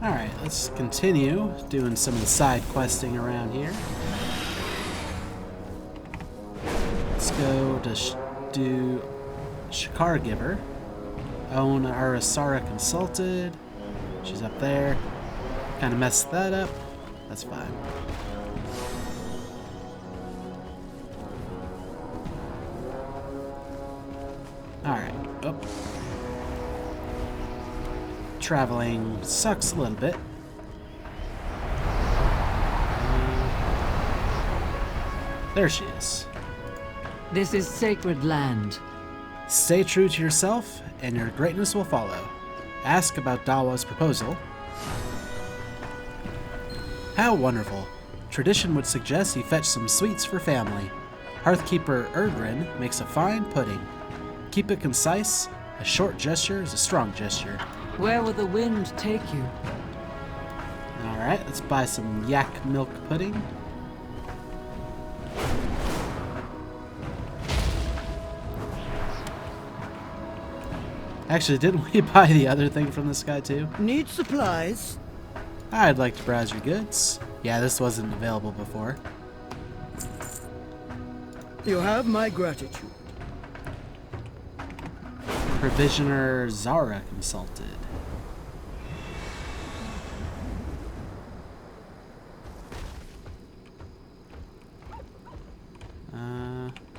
Alright, let's continue doing some of the side questing around here. Let's go to do Shakar Giver. Ohn'arhan Consulted. She's up there. Kind of messed that up. That's fine. Alright. Oh. Traveling sucks a little bit. There she is. This is sacred land. Stay true to yourself, and your greatness will follow. Ask about Dawa's proposal. How wonderful. Tradition would suggest you fetch some sweets for family. Hearthkeeper Ohn'arhan makes a fine pudding. Keep it concise. A short gesture is a strong gesture. Where will the wind take you? Alright, let's buy some yak milk pudding. Actually, didn't we buy the other thing from this guy too? Need supplies? I'd like to browse your goods. Yeah, this wasn't available before. You have my gratitude. Provisioner Zara consulted.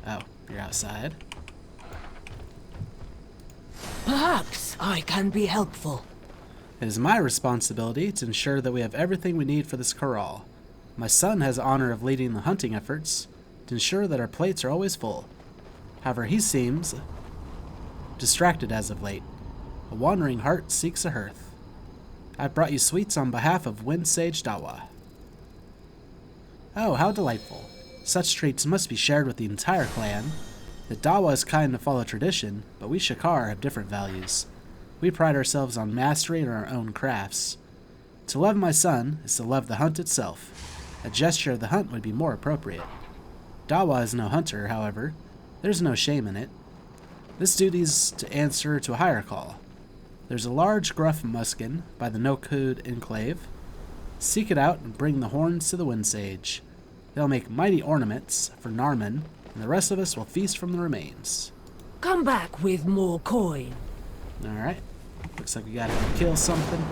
Oh, you're outside. Perhaps I can be helpful. It is my responsibility to ensure that we have everything we need for this corral. My son has the honor of leading the hunting efforts to ensure that our plates are always full. However, he seems distracted as of late. A wandering heart seeks a hearth. I brought you sweets on behalf of Wind Sage Dawa. Oh, how delightful. Such treats must be shared with the entire clan. The Dawa is kind to follow tradition, but we Shakar have different values. We pride ourselves on mastery in our own crafts. To love my son is to love the hunt itself. A gesture of the hunt would be more appropriate. Dawa is no hunter, however. There's no shame in it. This duty's to answer to a higher call. There's a large gruff muskin by the No-Code Enclave. Seek it out and bring the horns to the Wind Sage. They'll make mighty ornaments for Narman, and the rest of us will feast from the remains. Come back with more coin. Alright. Looks like we gotta go kill something.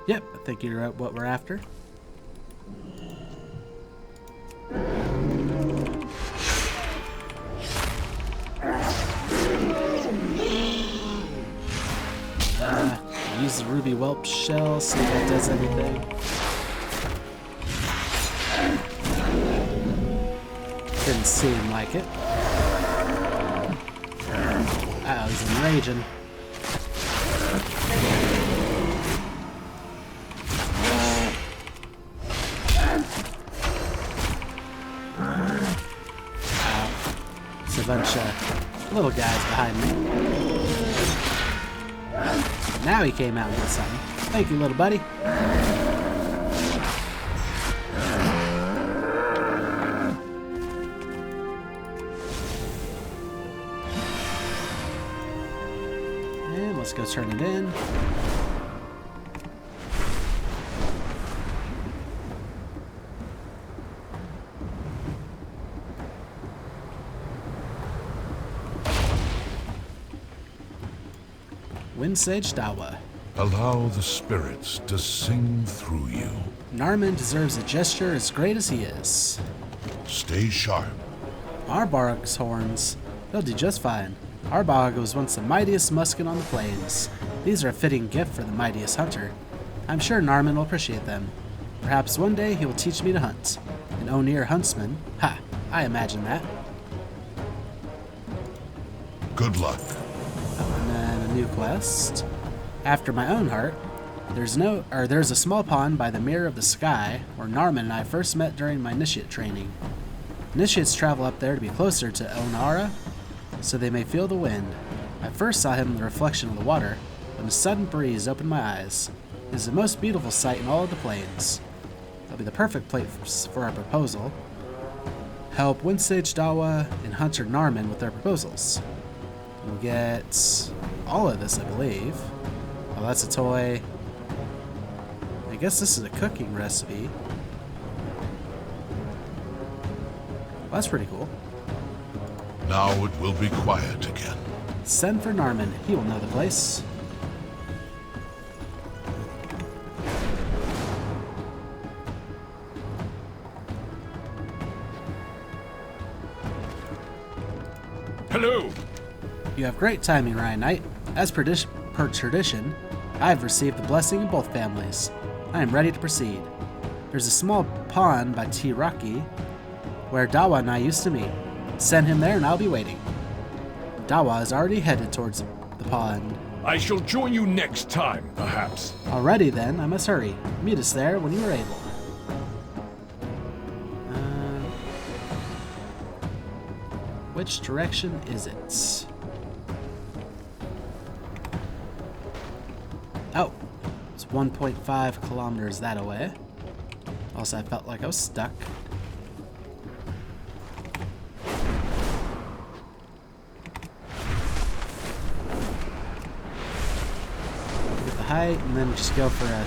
Yep, I think you're what we're after. Use the ruby whelp shell, see if that does anything. Didn't seem like it. Uh-oh, he's enraging. There's a bunch of little guys behind me. Now he came out and did something. Thank you, little buddy. And let's go turn it in. Wind Sage Dawa. Allow the spirits to sing through you. Narman deserves a gesture as great as he is. Stay sharp. Arbarg's horns. They'll do just fine. Arbarg was once the mightiest musket on the plains. These are a fitting gift for the mightiest hunter. I'm sure Narman will appreciate them. Perhaps one day he will teach me to hunt. An Ohn'arhan huntsman. Ha! I imagine that. Good luck. And then a new quest. After my own heart, there's a small pond by the Mirror of the Sky where Narman and I first met during my initiate training. Initiates travel up there to be closer to Ohn'arhan, so they may feel the wind. I first saw him in the reflection of the water, when a sudden breeze opened my eyes. It is the most beautiful sight in all of the plains. I'll be the perfect place for our proposal. Help Windsage Dawa and Hunter Narman with their proposals. We'll get all of this, I believe. Oh, that's a toy. I guess this is a cooking recipe. Well, that's pretty cool. Now it will be quiet again. Send for Narman. He will know the place. Hello! You have great timing, Ryan Knight. As per tradition, I have received the blessing of both families. I am ready to proceed. There's a small pond by Tiraki where Dawa and I used to meet. Send him there and I'll be waiting. Dawa is already headed towards the pond. I shall join you next time, perhaps. Already then, I must hurry. Meet us there when you are able. Which direction is it? Oh, it's 1.5 kilometers that away. Also, I felt like I was stuck. Get the height, and then just go for a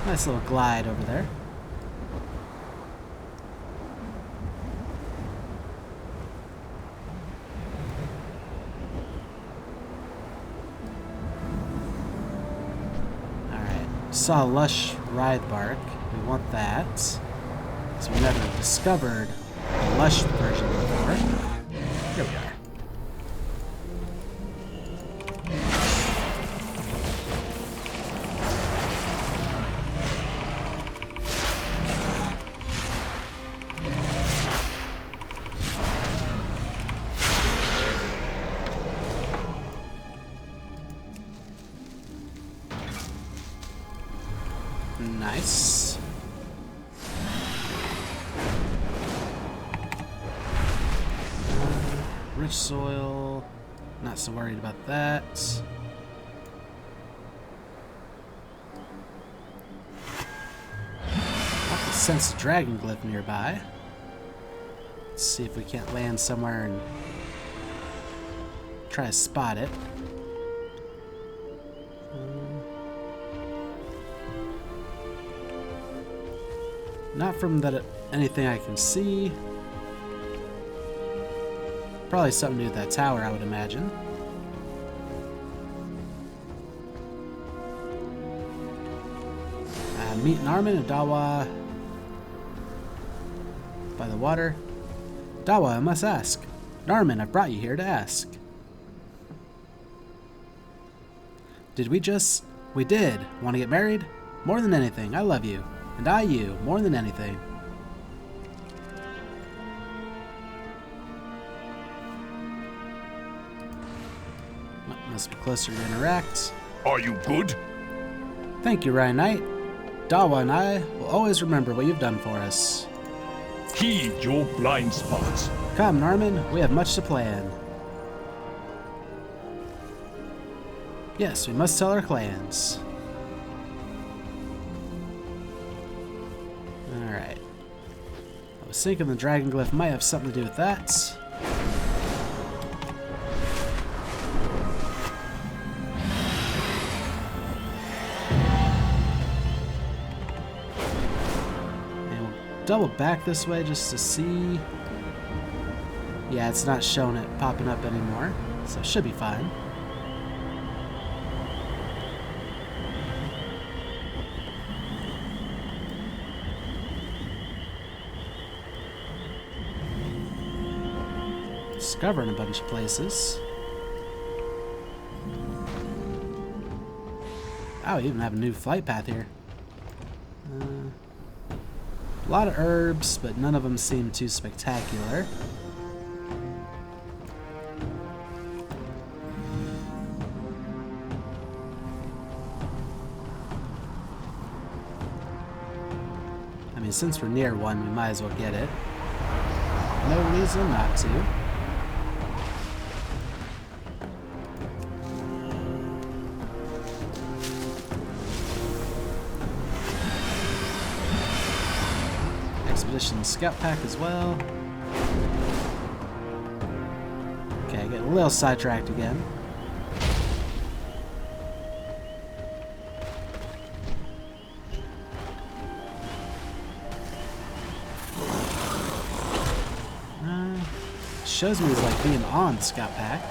nice little glide over there. Saw lush ride bark. We want that. So we never discovered the lush version before. Here we are. Nice. Rich soil. Not so worried about that. I can sense a dragon glyph nearby. Let's see if we can't land somewhere and try to spot it. Not from anything I can see. Probably something to do with that tower, I would imagine. Meet Narman and Dawa by the water. Dawa, I must ask. Narman, I brought you here to ask. Did we just... We did. Want to get married? More than anything, I love you. And I you, more than anything. Must be closer to interact. Are you good? Thank you, Ryan Knight. Dawa and I will always remember what you've done for us. Heed your blind spots. Come, Narman, we have much to plan. Yes, we must tell our clans. Alright. I was thinking the dragon glyph might have something to do with that. And we'll double back this way just to see. Yeah, it's not showing it popping up anymore, so it should be fine. Discovering a bunch of places. Oh, we even have a new flight path here. A lot of herbs, but none of them seem too spectacular. I mean, since we're near one, we might as well get it. No reason not to. expedition scout pack as well. Okay, I get a little sidetracked again. Shows me as like being on scout pack.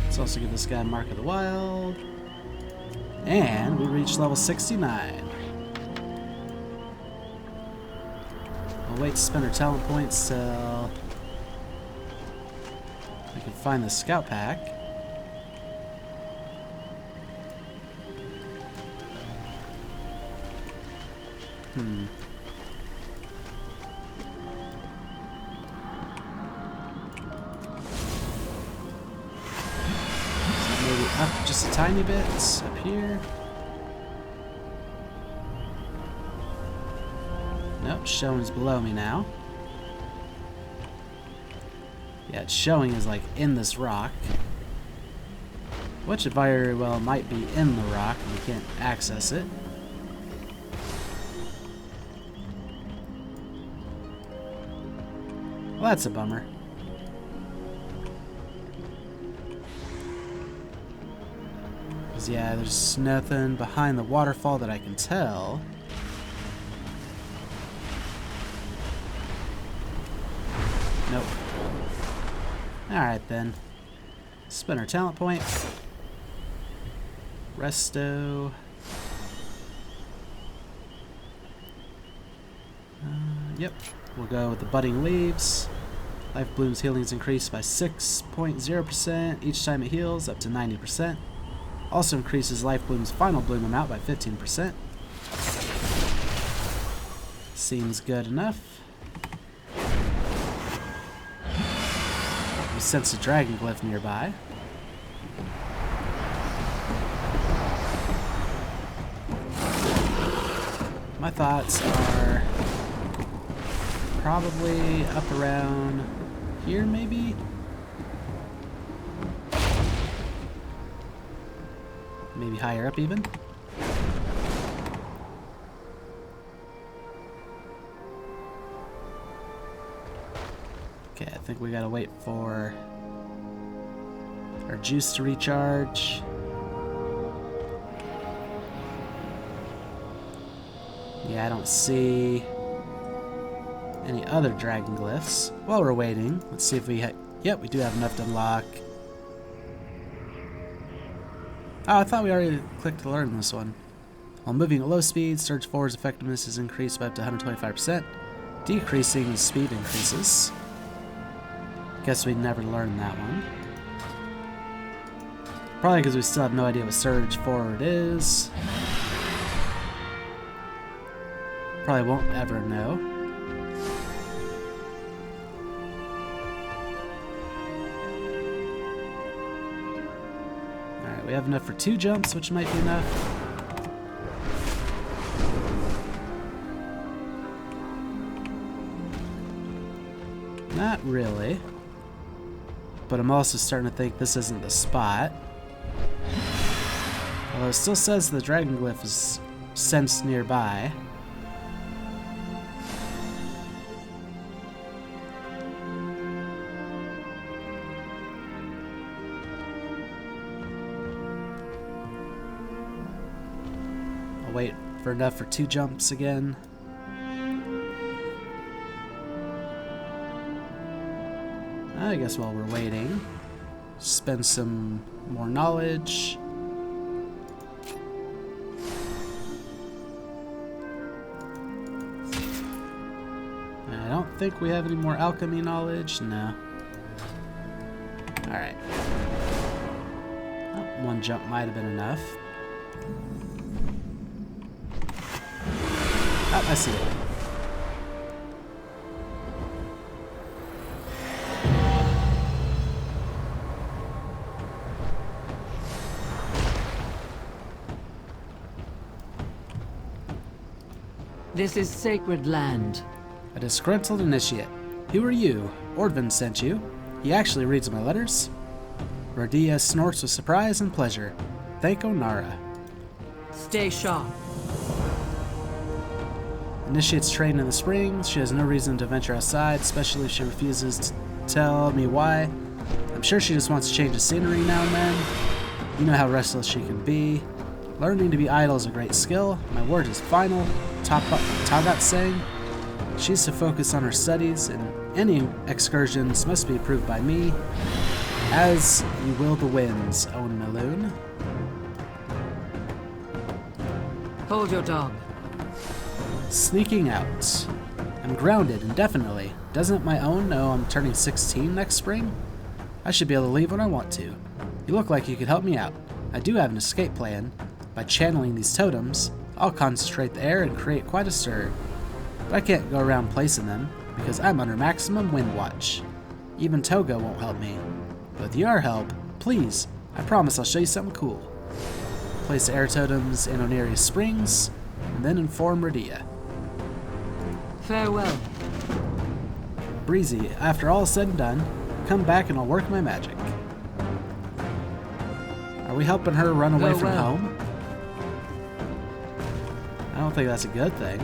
Let's also give this guy Mark of the Wild. And we reached level 69. We'll wait to spend our talent points till we can find the scout pack. So maybe up just a tiny bit, up here. Nope, showing's below me now. Yeah, it's showing is like in this rock. Which it very well might be in the rock and we can't access it. Well, that's a bummer. Because yeah, there's nothing behind the waterfall that I can tell. Nope. Alright then. Spend our talent point. Resto. Yep. We'll go with the budding leaves. Life Bloom's healing is increased by 6.0% each time it heals, up to 90%. Also increases Life Bloom's final bloom amount by 15%. Seems good enough. We sense a dragon glyph nearby. My thoughts are probably up around here, maybe? Maybe higher up even? Okay, I think we gotta wait for our juice to recharge. Yeah, I don't see any other dragon glyphs. While we're waiting, let's see if we yep, we do have enough to unlock. Oh, I thought we already clicked to learn this one. While moving at low speed, Surge 4's effectiveness is increased by up to 125%. Decreasing as speed increases. Guess we never learned that one. Probably because we still have no idea what Surge Forward is. Probably won't ever know. Alright, we have enough for 2 jumps, which might be enough. Not really. But I'm also starting to think this isn't the spot. Although it still says the dragon glyph is sensed nearby. I'll wait for enough for 2 jumps again. I guess while we're waiting, spend some more knowledge. I don't think we have any more alchemy knowledge. No. Alright. Oh, 1 jump might have been enough. Oh, I see it. This is sacred land. A disgruntled initiate. Who are you? Ordvin sent you. He actually reads my letters. Radia snorts with surprise and pleasure. Thank Ohn'arhan. Stay sharp. Initiates trained in the spring. She has no reason to venture outside, especially if she refuses to tell me why. I'm sure she just wants to change the scenery now and then. You know how restless she can be. Learning to be idle is a great skill. My word is final. Tagat saying. She's to focus on her studies, and any excursions must be approved by me. As you will the winds, Ohn'arhan. Hold your dog. Sneaking out. I'm grounded indefinitely. Doesn't my own know I'm turning 16 next spring? I should be able to leave when I want to. You look like you could help me out. I do have an escape plan. By channeling these totems, I'll concentrate the air and create quite a stir. But I can't go around placing them, because I'm under maximum wind watch. Even Toga won't help me. But with your help, please, I promise I'll show you something cool. Place the air totems in Ohn'arhan Springs, and then inform Radia. Farewell. Breezy, after all is said and done, come back and I'll work my magic. Are we helping her run away Go from well. home? I don't think that's a good thing.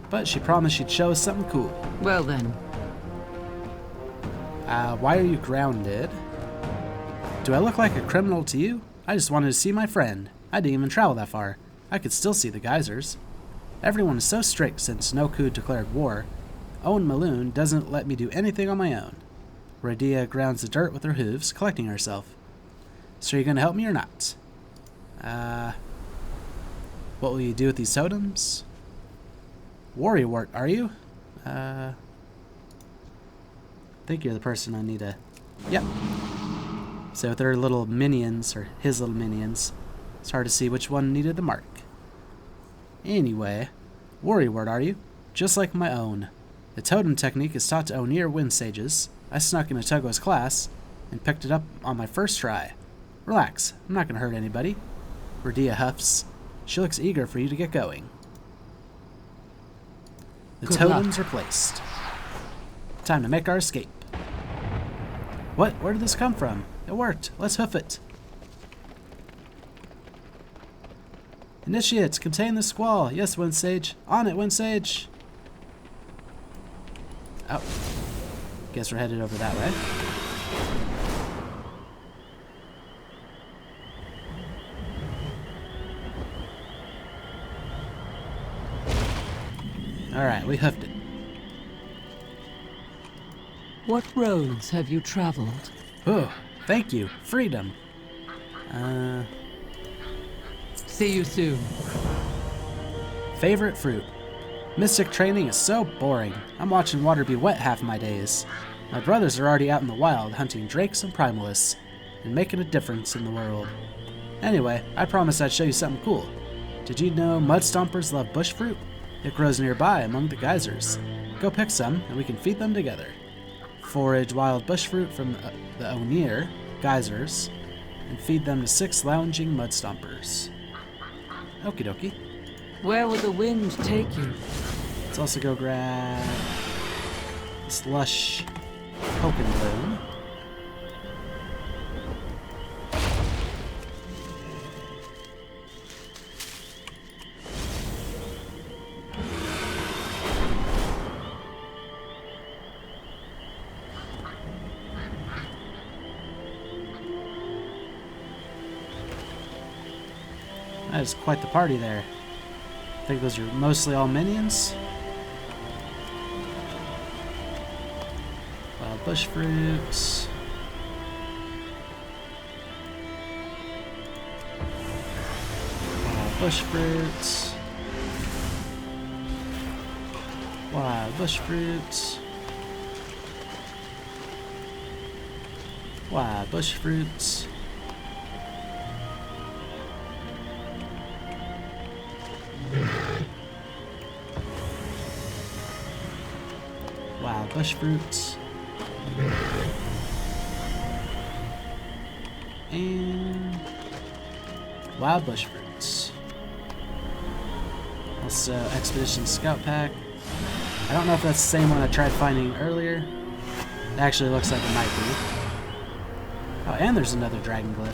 But she promised she'd show us something cool. Well then. Why are you grounded? Do I look like a criminal to you? I just wanted to see my friend. I didn't even travel that far. I could still see the geysers. Everyone is so strict since Noku declared war. Ohn'arhan doesn't let me do anything on my own. Radia grounds the dirt with her hooves, collecting herself. So are you gonna help me or not? What will you do with these totems? Warrior Wart, are you? I think you're the person I need to... Yep. So with their little minions, or his little minions, it's hard to see which one needed the mark. Anyway, Warrior Wart, are you? Just like my own. The totem technique is taught to Ohn'arhan wind sages. I snuck into Togo's class and picked it up on my first try. Relax, I'm not gonna hurt anybody. Radia huffs. She looks eager for you to get going. The Good totems luck. are placed. Time to make our escape. What? Where did this come from? It worked. Let's hoof it. Initiates, contain the squall. Yes, Wind Sage. On it, Wind Sage. Oh. Guess we're headed over that way. Alright, we hoofed it. What roads have you traveled? Oh, thank you. Freedom. See you soon. Favorite fruit. Mystic training is so boring. I'm watching water be wet half my days. My brothers are already out in the wild hunting drakes and primalists and making a difference in the world. Anyway, I promised I'd show you something cool. Did you know mud stompers love bush fruit? It grows nearby among the geysers. Go pick some and we can feed them together. Forage wild bush fruit from the Ohn'arhan geysers and feed them to 6 lounging mud stompers. Okie dokie. Where will the wind take you? Let's also go grab this lush Pokin Bloom. That is quite the party there. I think those are mostly all minions. Wild bush fruits. Wild bush fruits. Wild bush fruits. Why, bush fruits. Wild bush fruits. And wild bush fruits. Also, Expedition Scout Pack. I don't know if that's the same one I tried finding earlier. It actually looks like it might be. Oh, and there's another dragon glyph.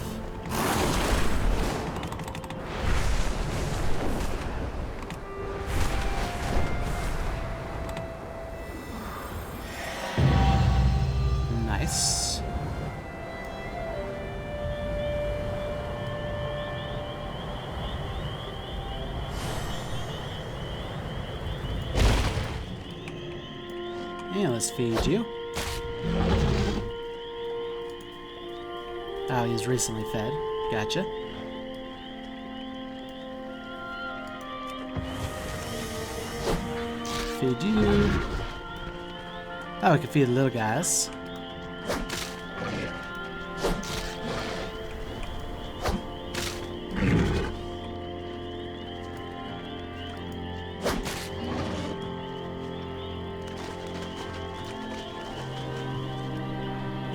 Nice. And let's feed you. Oh, he's recently fed. Gotcha. Feed you. Oh, we can feed the little guys.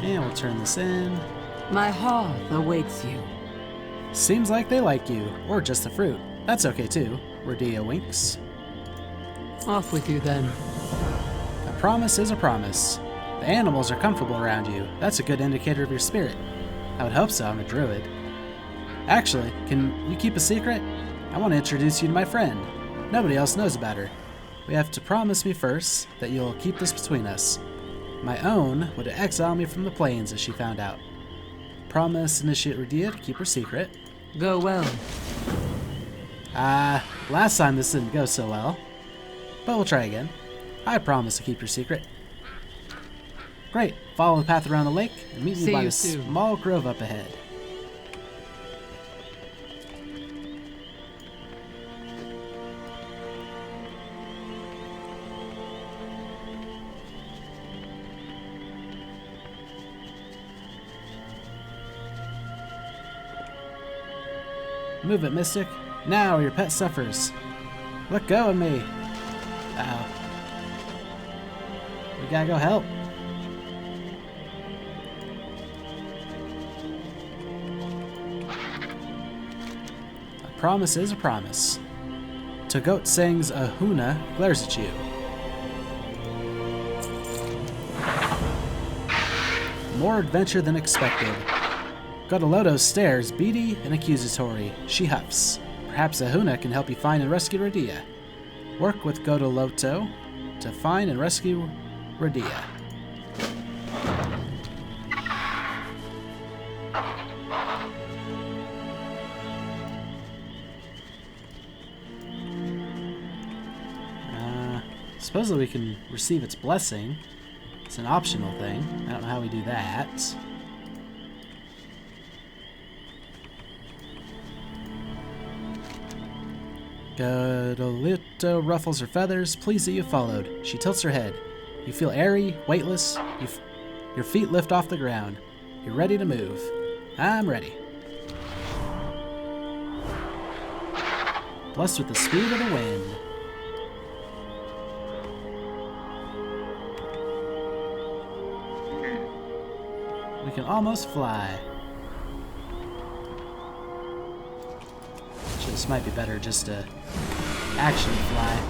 And we'll turn this in. My hearth awaits you. Seems like they like you, or just the fruit. That's okay too. Radia winks. Off with you then. A promise is a promise. The animals are comfortable around you. That's a good indicator of your spirit. I would hope so, I'm a druid. Actually, can you keep a secret? I want to introduce you to my friend. Nobody else knows about her. We have to promise me first that you'll keep this between us. My own would exile me from the plains if she found out. Promise Initiate Radia to keep her secret. Go well. Last time this didn't go so well. But we'll try again. I promise to keep your secret. Great. Follow the path around the lake and meet me See by you the soon. small grove up ahead. Move it, Mystic. Now, or your pet suffers. Let go of me. Uh-oh. We gotta go help. A promise is a promise. Togot Sang's Ahuna glares at you. More adventure than expected. Godoloto stares, beady and accusatory. She huffs. Perhaps Ahuna can help you find and rescue Radia. Work with Godoloto to find and rescue Radia. Supposedly we can receive its blessing. It's an optional thing. I don't know how we do that. Godolito ruffles her feathers, pleased that you followed. She tilts her head. You feel airy, weightless. Your feet lift off the ground. You're ready to move. I'm ready. Blessed with the speed of the wind. We can almost fly. This might be better just to actually fly.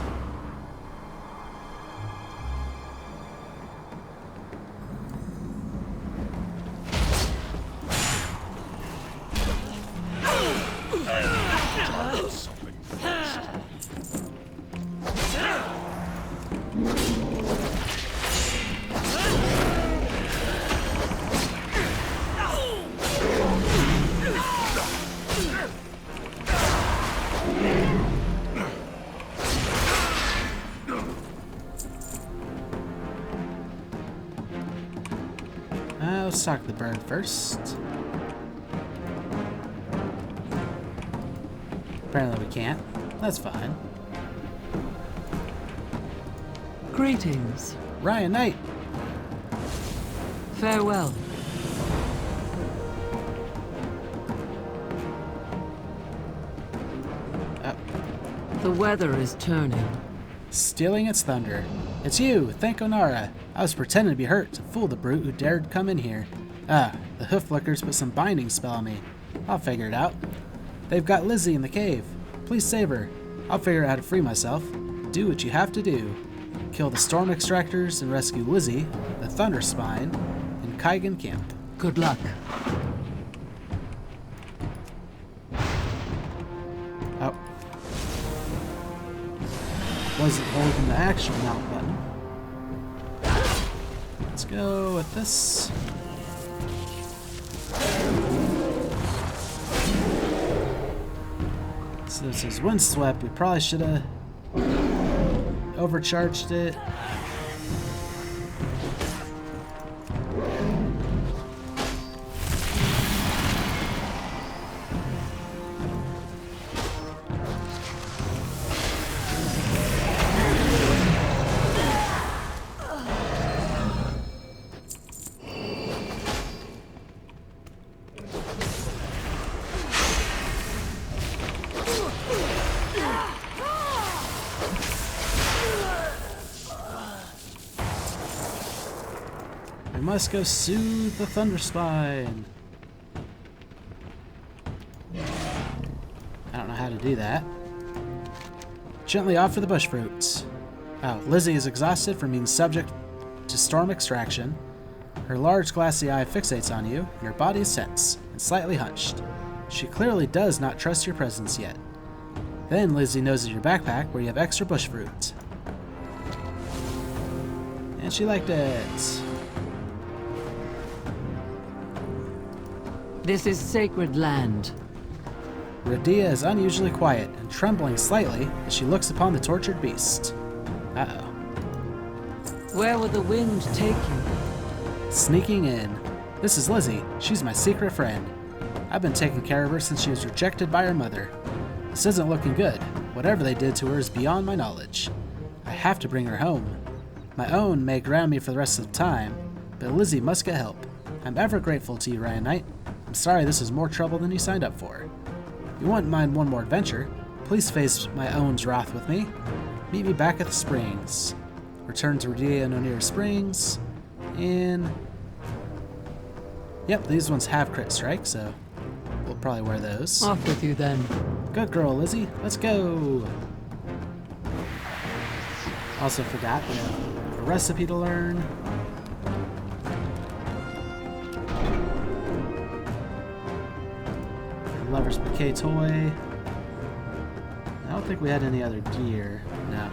Let's talk to the bird first. Apparently we can't. That's fine. Greetings. Ryan Knight. Farewell. The weather is turning. Stealing its thunder. It's you, thank Ohn'arhan. I was pretending to be hurt to fool the brute who dared come in here. Ah, the hoof flickers put some binding spell on me. I'll figure it out. They've got Lizzie in the cave. Please save her. I'll figure out how to free myself. Do what you have to do. Kill the storm extractors and rescue Lizzie, the Thunder Spine, in Kaigan Camp. Good luck. Oh. Wasn't holding the actual mount button. Let's go with this. So this is Windswept. We probably should have overcharged it. We must go soothe the Thunder Spine. I don't know how to do that. Gently offer the bush fruits. Oh, Lizzie is exhausted from being subject to storm extraction. Her large glassy eye fixates on you, and her body is tense and slightly hunched. She clearly does not trust your presence yet. Then Lizzie noses your backpack where you have extra bush fruit. And she liked it. This is sacred land. Radia is unusually quiet and trembling slightly as she looks upon the tortured beast. Uh-oh. Where will the wind take you? Sneaking in. This is Lizzie. She's my secret friend. I've been taking care of her since she was rejected by her mother. This isn't looking good. Whatever they did to her is beyond my knowledge. I have to bring her home. My own may ground me for the rest of the time, but Lizzie must get help. I'm ever grateful to you, Ryan Knight. I'm sorry this is more trouble than you signed up for. If you wouldn't mind one more adventure, please face my own's wrath with me. Meet me back at the springs. Return to Radia and O'Neill Springs. And yep, these ones have crit strike, so we'll probably wear those. Off with you then. Good girl, Lizzie. Let's go. Also forgot we have a recipe to learn. Lover's Bouquet toy. I don't think we had any other gear. No.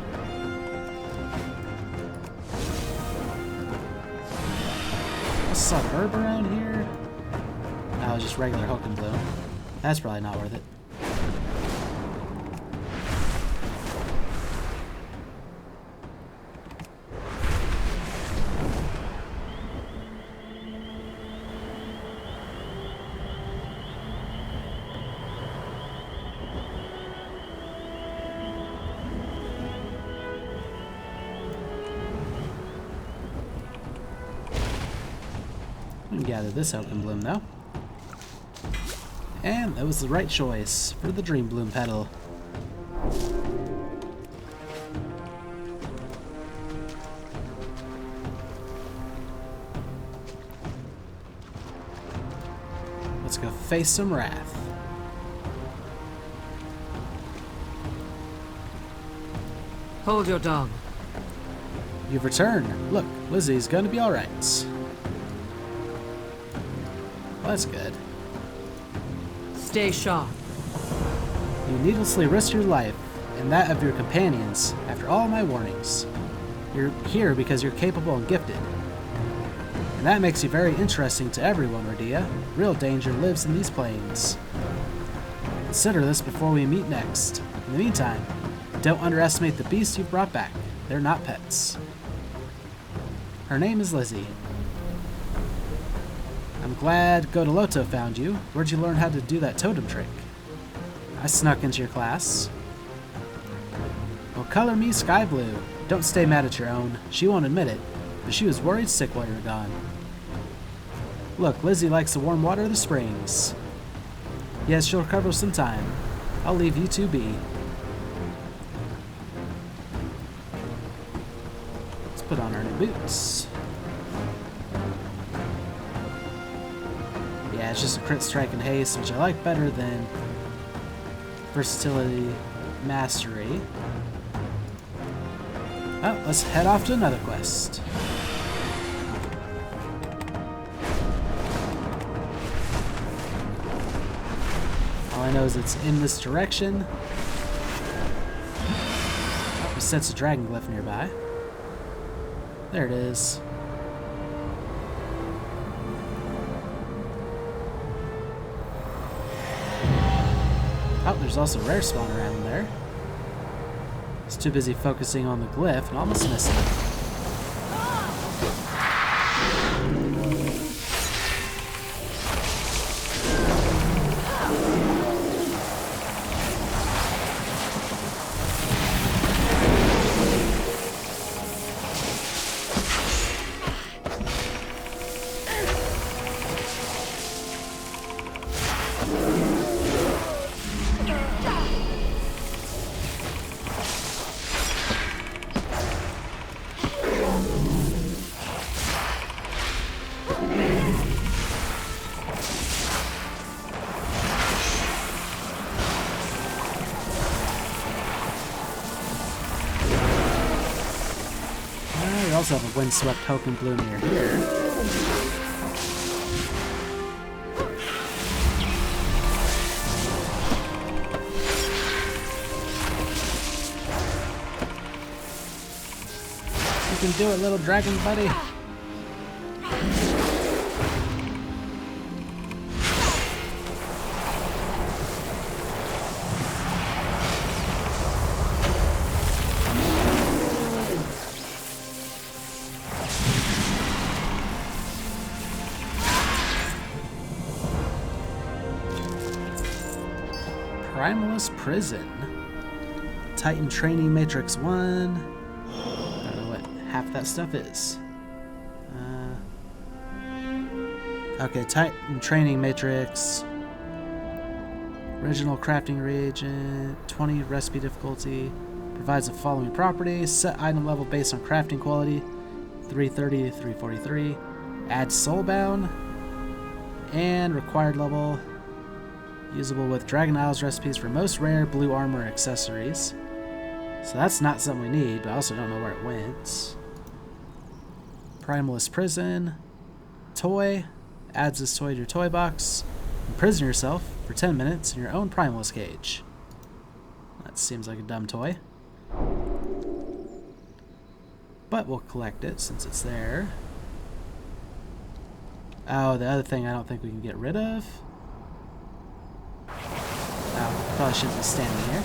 I saw herb around here. No, just regular Hook and Bloom. That's probably not worth it. We can gather this Oaken Bloom though. And that was the right choice for the Dream Bloom petal. Let's go face some wrath. Hold your dog. You've returned. Look, Lizzie's gonna be alright. Well, that's good. Stay sharp. You needlessly risked your life and that of your companions after all my warnings. You're here because you're capable and gifted. And that makes you very interesting to everyone, Radia. Real danger lives in these plains. Consider this before we meet next. In the meantime, don't underestimate the beasts you've brought back. They're not pets. Her name is Lizzie. I'm glad Godoloto found you. Where'd you learn how to do that totem trick? I snuck into your class. Well, color me sky blue. Don't stay mad at your own. She won't admit it, but she was worried sick while you were gone. Look, Lizzie likes the warm water of the springs. Yes, she'll recover some time. I'll leave you two be. boots. Yeah, it's just a crit strike and haste, which I like better than versatility mastery. Oh, let's head off to another quest. All I know is it's in this direction. Oh, it sets a dragon glyph nearby. There it is. Oh, there's also a rare spawn around there. I was too busy focusing on the glyph and almost missed it. We also have a windswept token bloom near here. You can do it, little dragon buddy. Primalist Prison. Titan Training Matrix 1. I don't know what half that stuff is. Okay, Titan Training Matrix. Original crafting reagent. 20 recipe difficulty. Provides the following properties. Set item level based on crafting quality. 330 to 343. Add soulbound. And required level. Usable with Dragon Isles recipes for most rare blue armor accessories. So that's not something we need, but I also don't know where it went. Primalist Prison. Toy. Adds this toy to your toy box. Imprison yourself for 10 minutes in your own Primalist cage. That seems like a dumb toy. But we'll collect it since it's there. Oh, the other thing I don't think we can get rid of. Oh, probably shouldn't be standing here.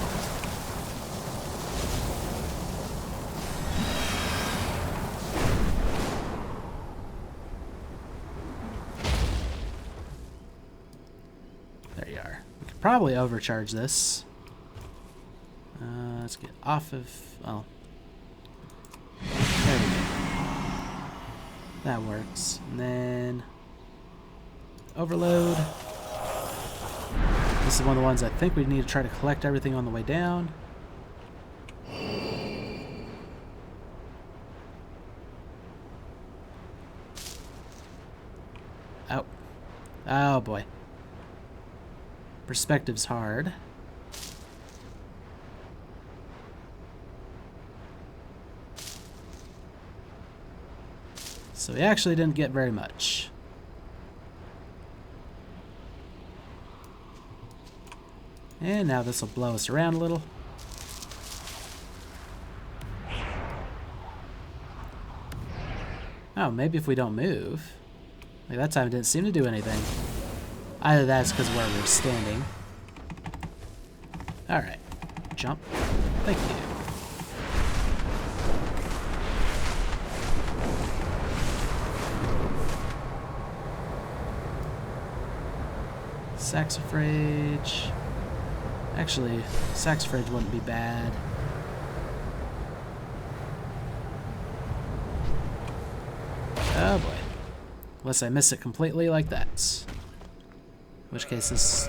There you are. We could probably overcharge this. Let's get off of... Oh. There we go. That works. And then... Overload. This is one of the ones I think we need to try to collect everything on the way down. Oh. Oh boy. Perspective's hard. So we actually didn't get very much. And now this will blow us around a little. Oh, maybe if we don't move. Like that time it didn't seem to do anything. Either that's because where we're standing. Alright. Jump. Thank you. Saxifrage. Actually, Saxifrage wouldn't be bad. Oh boy. Unless I miss it completely like that. In which case this is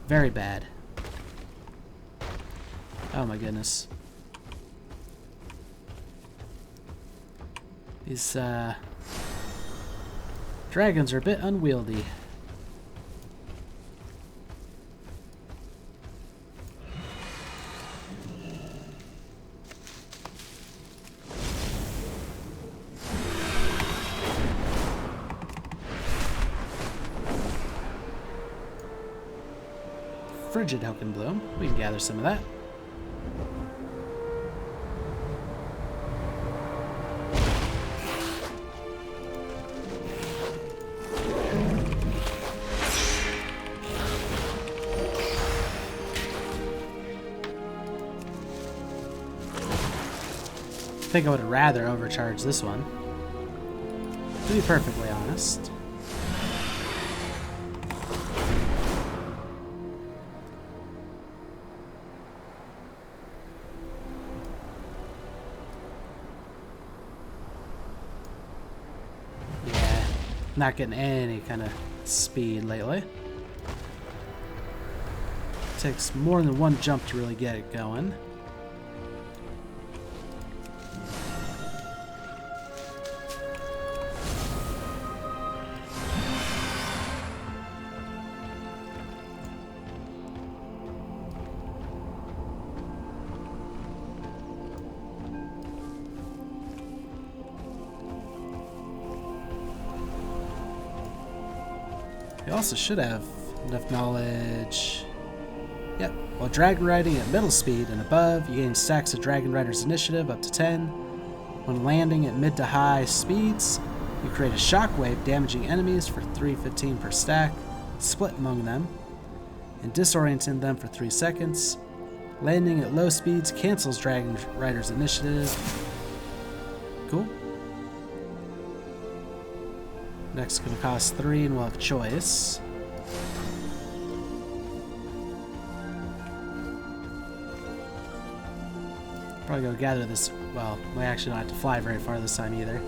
very bad. Oh my goodness. These dragons are a bit unwieldy. Frigid Bloom. We can gather some of that. I think I would rather overcharge this one, to be perfectly honest. Yeah, not getting any kind of speed lately. Takes more than one jump to really get it going. You also should have enough knowledge. Yep, while dragon riding at middle speed and above, you gain stacks of Dragon Rider's Initiative up to 10. When landing at mid to high speeds, you create a shockwave damaging enemies for 315 per stack, split among them, and disorienting them for 3 seconds. Landing at low speeds cancels Dragon Rider's Initiative. Cool. Next gonna cost 3 and we'll have choice. Probably go gather this, well, we actually don't have to fly very far this time either.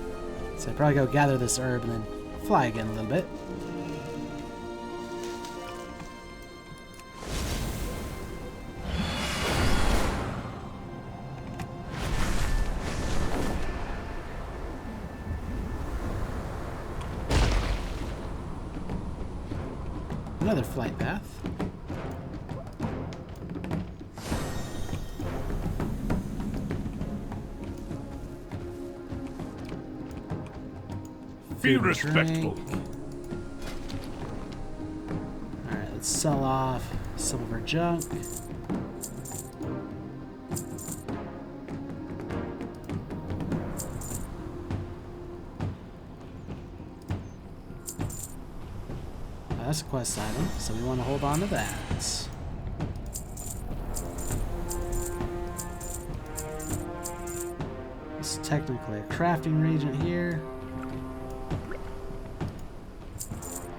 So I'd probably go gather this herb and then fly again a little bit. Another flight path. Be respectful. Alright, let's sell off some of our junk. That's a quest item, so we want to hold on to that. It's technically a crafting region here.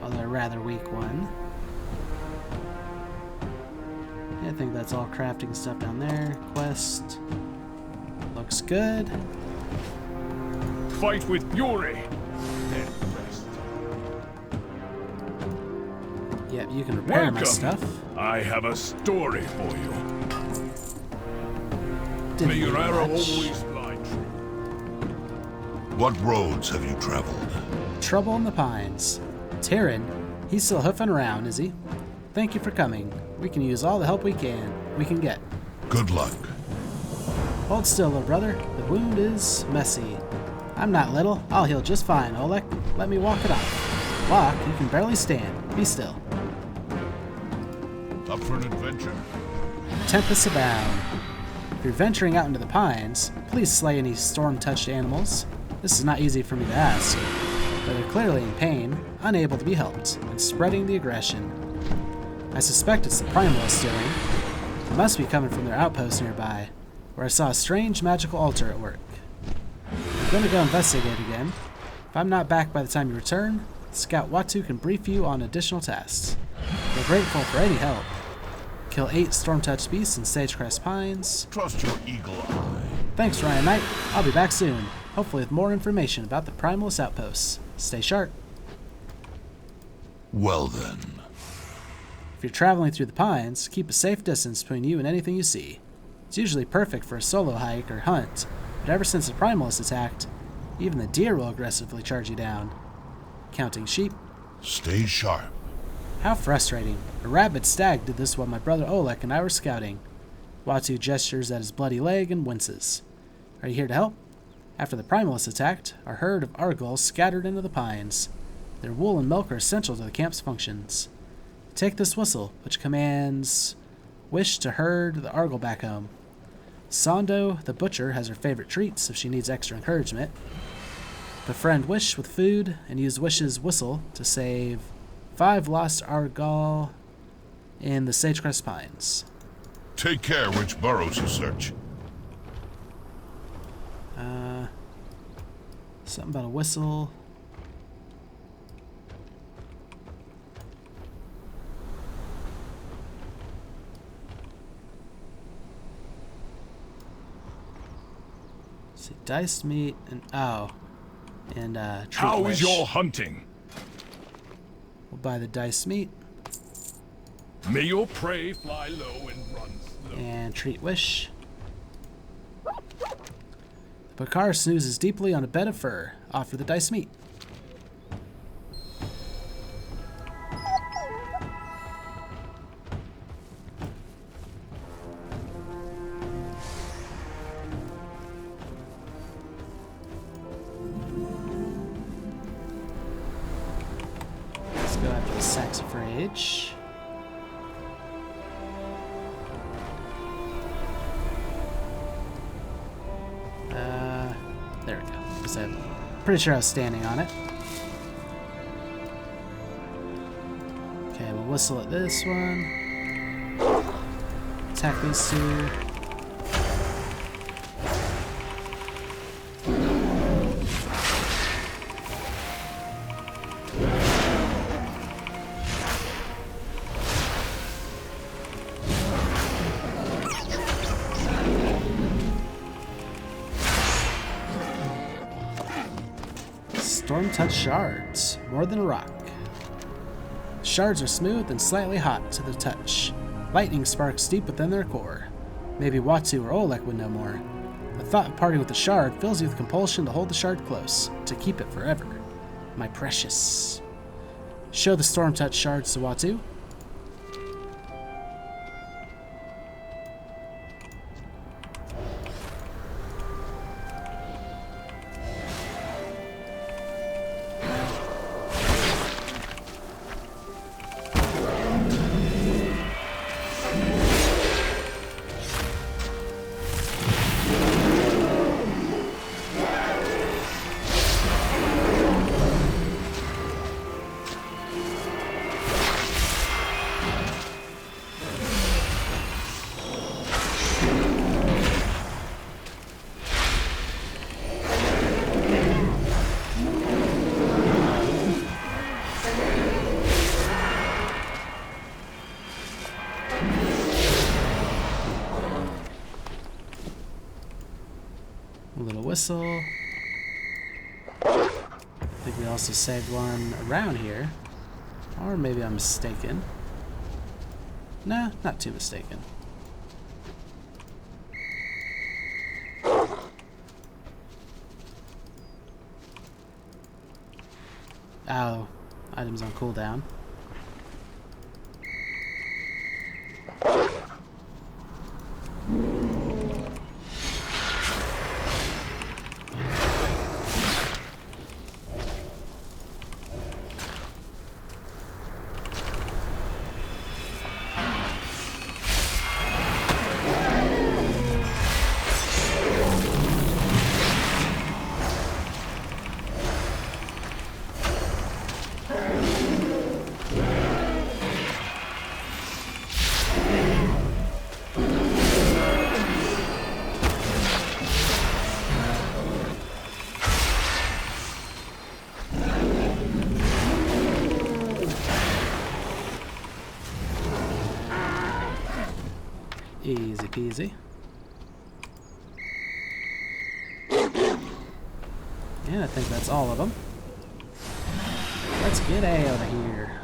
Although a rather weak one. Yeah, I think that's all crafting stuff down there. Quest. Looks good. Fight with fury. Then rest. Yep, you can repair my Welcome. stuff. I have a story for you. Didn't May your need arrow much. always fly true. What roads have you traveled? Trouble in the Pines. Tyrion, he's still hoofing around, is he? Thank you for coming. We can use all the help we can get. Good luck. Hold still, little brother. The wound is messy. I'm not little. I'll heal just fine, Oleg. Let me walk it off. Walk? You can barely stand. Be still. Up for an adventure? Tempests abound. If you're venturing out into the pines, please slay any storm-touched animals. This is not easy for me to ask, but they're clearly in pain, unable to be helped, and spreading the aggression. I suspect it's the primalists doing. It must be coming from their outpost nearby, where I saw a strange magical altar at work. I'm going to go investigate again. If I'm not back by the time you return, Scout Watu can brief you on additional tasks. We're grateful for any help. Kill 8 storm-touched beasts in Sagecrest Pines. Trust your eagle eye. Thanks, Ryan Knight. I'll be back soon, hopefully with more information about the primalist outposts. Stay sharp. Well then. If you're traveling through the pines, keep a safe distance between you and anything you see. It's usually perfect for a solo hike or hunt, but ever since the primalists attacked, Even the deer will aggressively charge you down. Counting sheep. Stay sharp. How frustrating. A rabid stag did this while my brother Oleg and I were scouting. Watu gestures at his bloody leg and winces. Are you here to help? After the primalists attacked, our herd of Argals scattered into the pines. Their wool and milk are essential to the camp's functions. Take this whistle, which commands Wish to herd the Argal back home. Sando, the butcher, has her favorite treats if she needs extra encouragement. Befriend Wish with food and use Wish's whistle to save 5 lost Argal in the Sagecrest Pines. Take care which burrows you search. Something about a whistle. Let's see, diced meat and treat How wish. is your hunting? We'll buy the diced meat May your prey fly low and run slow. and treat wish. The Bakar snoozes deeply on a bed of fur. Offer the diced meat. Let's go after the saxifrage. There we go. 'Cause I'm pretty sure I was standing on it. Okay, we'll whistle at this one. Attack these two. Storm-touched shards, more than a rock. Shards are smooth and slightly hot to the touch. Lightning sparks deep within their core. Maybe Watu or Oleg would know more. The thought of parting with the shard fills you with compulsion to hold the shard close, to keep it forever. My precious. Show the storm-touched shards to Watu. A little whistle. I think we also saved one around here. Or maybe I'm mistaken. Nah, not too mistaken. Oh, items on cooldown. Easy peasy. And I think that's all of them. Let's get out of here.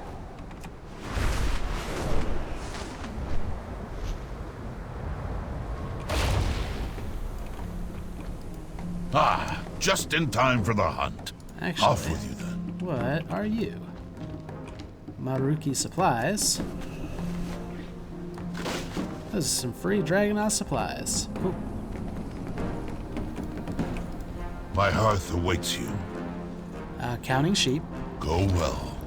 Ah, Just in time for the hunt. Actually, Off with you then. what are you? Maruki supplies. Those are some free Dragonaut supplies. Ooh. My hearth awaits you. Counting sheep. Go well.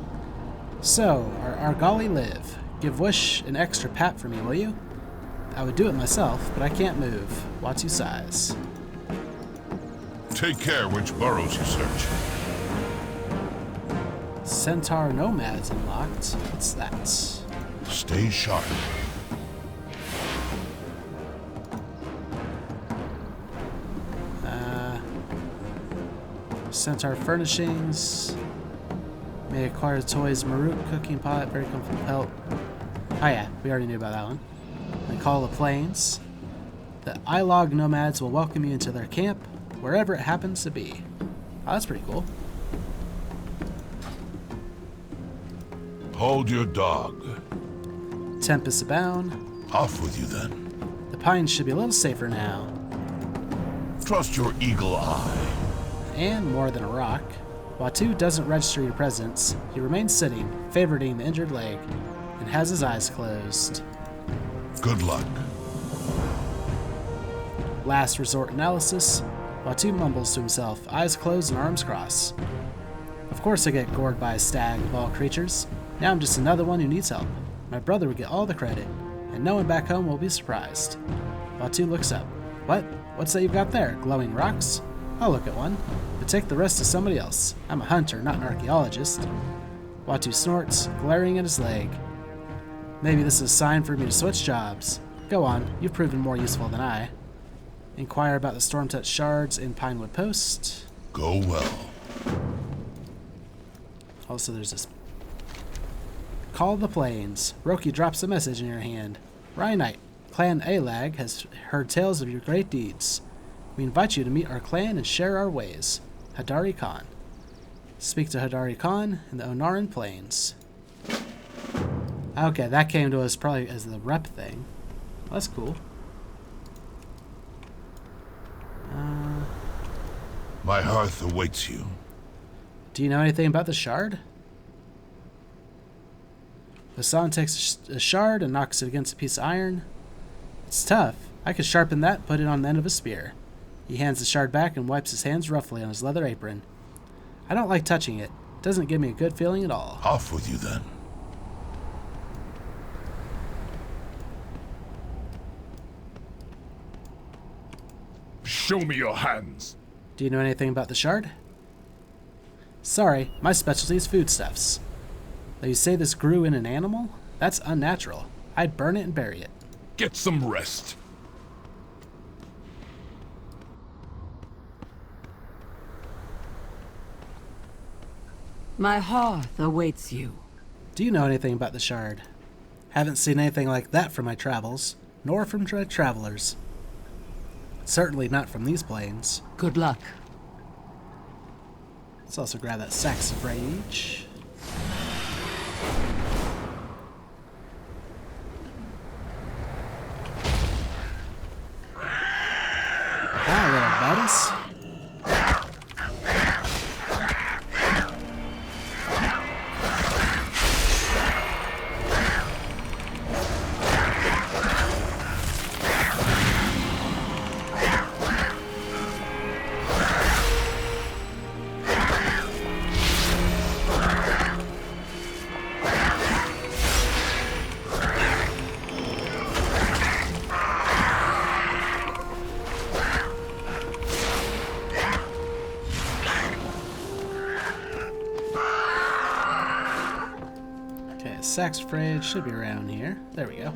So, our Argali live. Give Wish an extra pat for me, will you? I would do it myself, but I can't move. Watu sighs. Take care which burrows you search. Centaur nomads unlocked. What's that? Stay sharp. Centaur furnishings. May acquire toys, Maruk cooking pot, very comfortable pelt. Oh yeah, we already knew about that one. They call the plains. The Ilog nomads will welcome you into their camp, wherever it happens to be. Oh, that's pretty cool. Hold your dog. Tempest abound. Off with you then. The pines should be a little safer now. Trust your eagle eye. And more than a rock. Watu doesn't register your presence. He remains sitting, favoriting the injured leg, and has his eyes closed. Good luck. Last resort analysis. Watu mumbles to himself, eyes closed and arms crossed. Of course I get gored by a stag of all creatures. Now I'm just another one who needs help. My brother would get all the credit, and no one back home will be surprised. Watu looks up. What? What's that you've got there? Glowing rocks? I'll look at one, but take the rest to somebody else. I'm a hunter, not an archaeologist. Watu snorts, glaring at his leg. Maybe this is a sign for me to switch jobs. Go on, you've proven more useful than I. Inquire about the storm-touched shards in Pinewood Post. Go well. Also, there's this. Call the Plains. Roki drops a message in your hand. Rhynite, Clan Alag has heard tales of your great deeds. We invite you to meet our clan and share our ways. Hadari Khan. Speak to Hadari Khan in the Ohn'arhan Plains. Okay, that came to us probably as the rep thing. Well, that's cool. My hearth awaits you. Do you know anything about the shard? Hassan takes a shard and knocks it against a piece of iron. It's tough. I could sharpen that and put it on the end of a spear. He hands the shard back and wipes his hands roughly on his leather apron. I don't like touching it. It doesn't give me a good feeling at all. Off with you then. Show me your hands. Do you know anything about the shard? Sorry, my specialty is foodstuffs. Though you say this grew in an animal? That's unnatural. I'd burn it and bury it. Get some rest. My hearth awaits you. Do you know anything about the shard? Haven't seen anything like that from my travels, nor from my travelers. Certainly not from these plains. Good luck. Let's also grab that Sax of Rage. Hi, little buddies. Sax Fridge should be around here. There we go.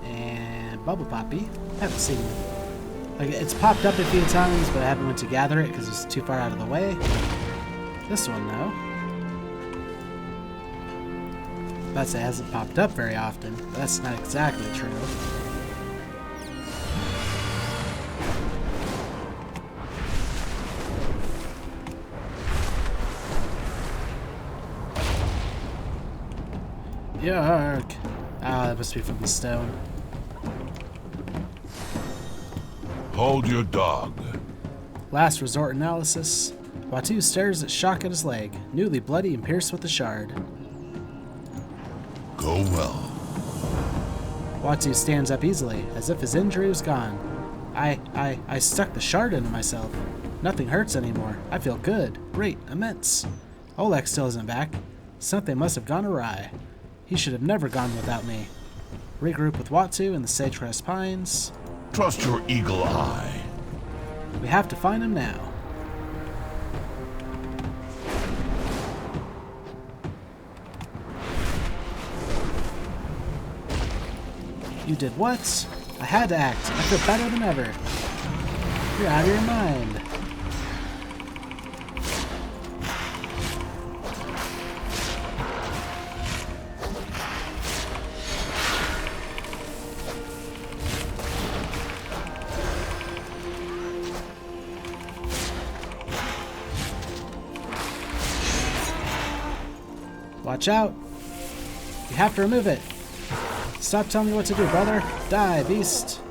And Bubble Poppy. Haven't seen it. Like, it's popped up a few times, but I haven't went to gather it because it's too far out of the way. This one, though. I'd say it hasn't popped up very often, but that's not exactly true. Yuck. Ah, that must be from the stone. Hold your dog. Last resort analysis. Watu stares at shock at his leg, newly bloody and pierced with the shard. Go well. Watu stands up easily, as if his injury was gone. I stuck the shard into myself. Nothing hurts anymore. I feel good. Great. Immense. Oleg still isn't back. Something must have gone awry. He should have never gone without me. Regroup with Watu in the Sage-Grass Pines. Trust your eagle eye. We have to find him now. You did what? I had to act. I feel better than ever. You're out of your mind. Watch out. You have to remove it. Stop telling me what to do, brother. Die, beast.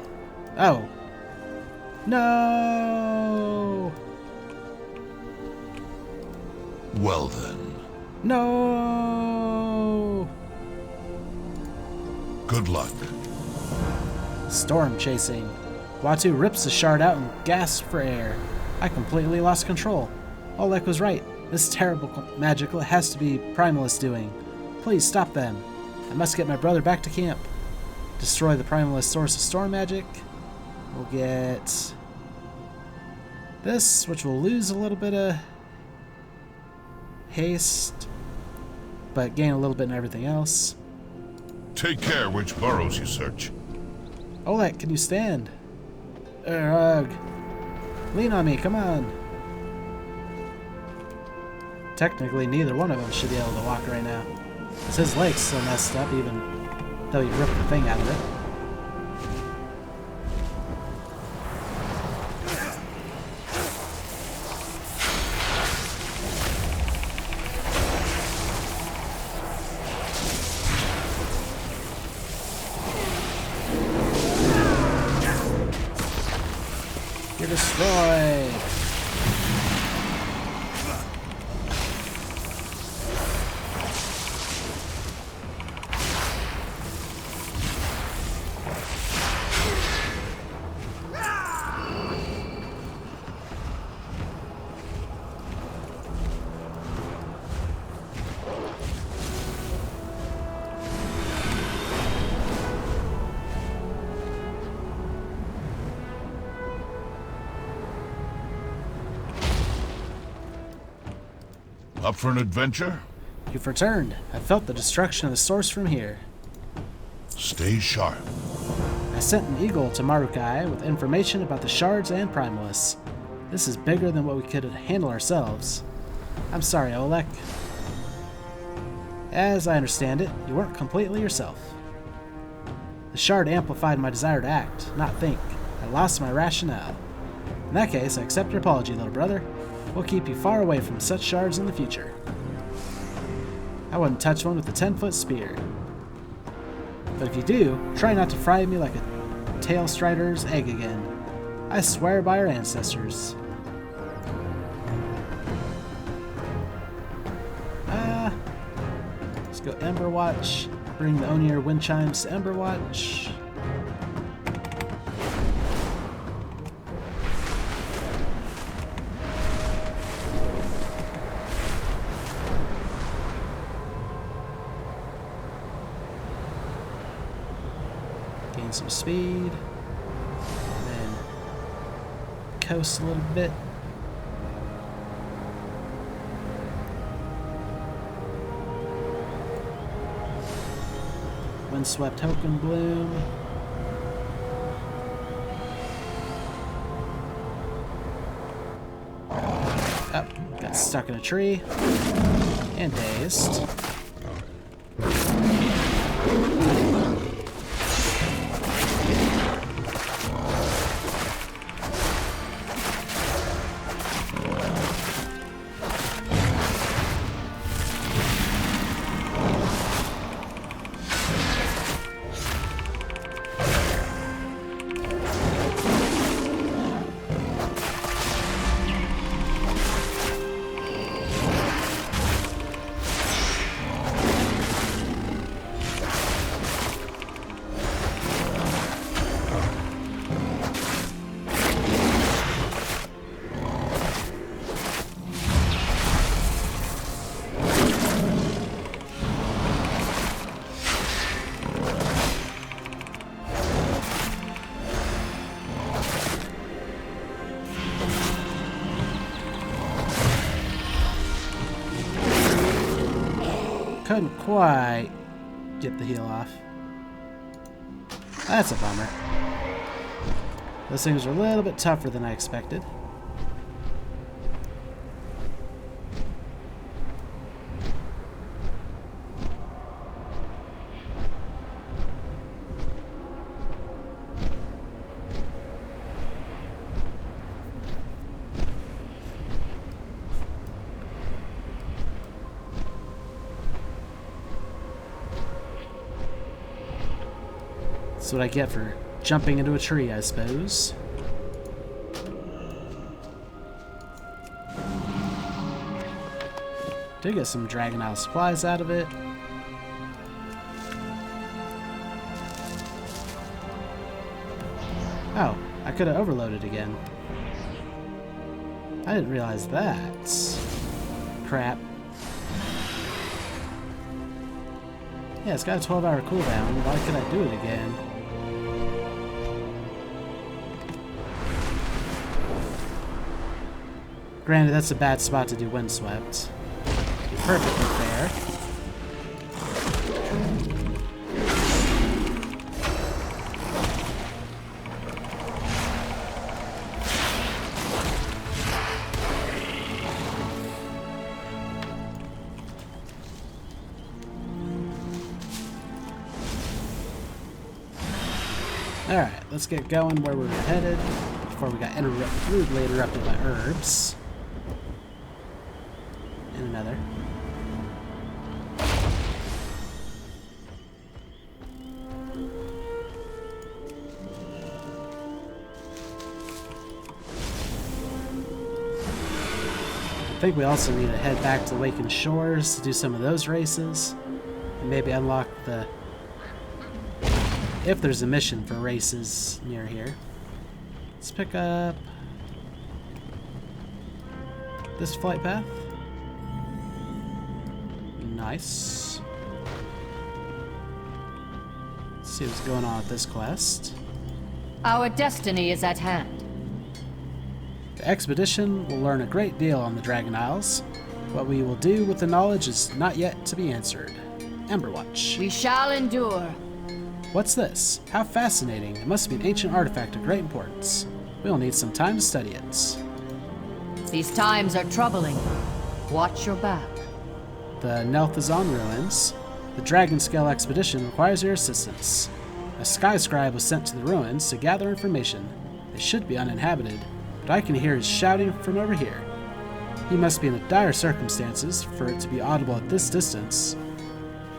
Oh. No. Well then. No. Good luck. Storm chasing. Watu rips the shard out and gasps for air. I completely lost control. Oleg was right. This terrible magic has to be primalists doing. Please stop them. I must get my brother back to camp. Destroy the primalist source of storm magic. We'll get this, which will lose a little bit of haste, but gain a little bit in everything else. Take care which burrows you search. Oleg, can you stand? Ugh. Lean on me, come on. Technically, neither one of them should be able to walk right now. Because his leg's still messed up, even though you ripped the thing out of it. You're destroyed. Up for an adventure? You've returned. I felt the destruction of the source from here. Stay sharp. I sent an eagle to Marukai with information about the shards and primalists. This is bigger than what we could handle ourselves. I'm sorry, Oleg. As I understand it, you weren't completely yourself. The shard amplified my desire to act, not think. I lost my rationale. In that case, I accept your apology, little brother. We'll keep you far away from such shards in the future. I wouldn't touch one with a 10-foot spear. But if you do, try not to fry me like a tail strider's egg again. I swear by our ancestors. Let's go Ember Watch. Bring the Ohn'arhan wind chimes to Ember Watch. Gain some speed. And then coast a little bit. Windswept Token Bloom. Oh, got stuck in a tree. And dazed. Couldn't quite get the heal off. That's a bummer. Those things are a little bit tougher than I expected. That's what I get for jumping into a tree, I suppose. Did get some Dragon Isle supplies out of it. Oh, I could have overloaded again. I didn't realize that. Crap. Yeah, it's got a 12-hour cooldown. Why could I do it again? Granted, that's a bad spot to do windswept. Perfectly fair. Alright, let's get going where we're headed before we got rudely interrupted by herbs. And another. I think we also need to head back to Awakened Shores to do some of those races. And maybe unlock the... if there's a mission for races near here. Let's pick up this flight path. Nice. Let's see what's going on with this quest. Our destiny is at hand. The expedition will learn a great deal on the Dragon Isles. What we will do with the knowledge is not yet to be answered. Emberwatch. We shall endure. What's this? How fascinating. It must be an ancient artifact of great importance. We'll need some time to study it. These times are troubling. Watch your back. The Nelthazon ruins. The Dragon Scale expedition requires your assistance. A sky scribe was sent to the ruins to gather information. They should be uninhabited, but I can hear his shouting from over here. He must be in dire circumstances for it to be audible at this distance.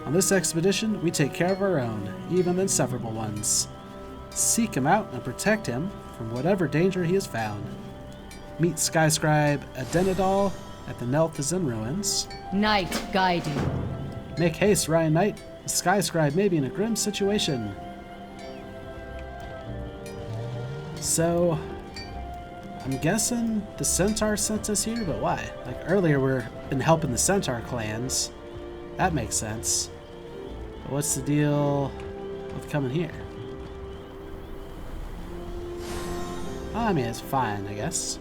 On this expedition, we take care of our own, even the insufferable ones. Seek him out and protect him from whatever danger he has found. Meet Sky Scribe Adenidal at the Nelthazon ruins. Night guide you. Make haste, Ryan Knight. The Sky Scribe may be in a grim situation. So, I'm guessing the Centaur sent us here, but why? Like earlier, we've been helping the Centaur clans. That makes sense. But what's the deal with coming here? I mean, it's fine, I guess.